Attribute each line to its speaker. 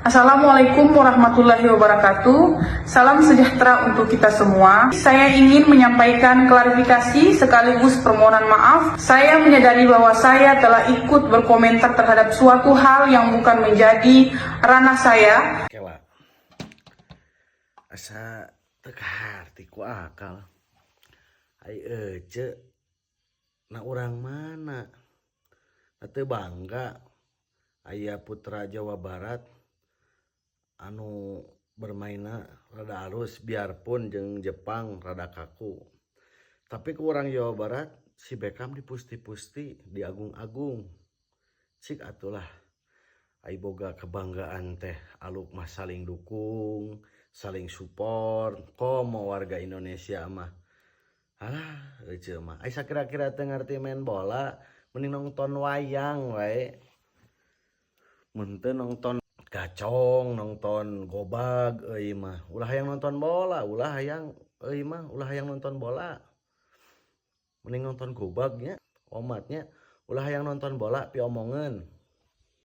Speaker 1: Assalamualaikum warahmatullahi wabarakatuh. Salam sejahtera untuk kita semua. Saya ingin menyampaikan klarifikasi sekaligus permohonan maaf. Saya menyadari bahwa saya telah ikut berkomentar terhadap suatu hal yang bukan menjadi ranah saya.
Speaker 2: Kela asa teka harti ku akal ai ece na urang mana na teu bangga aya putra Jawa Barat anu bermaina rada halus biarpun jeung Jepang rada kaku, tapi ku urang Jawa Barat si Beckham dipusti-pusti diagung-agung cik atulah ai boga kebanggaan teh aluk mah saling dukung saling support komo warga Indonesia mah alah euceul mah ai sakira-kira teu ngarti main bola mending nonton wayang wae mun teu nonton gacong nonton gobag euy mah ulah hayang nonton bola ulah hayang euy mah ulah hayang nonton bola mending nonton gobag nya omatnya ulah hayang nonton bola pi omongeun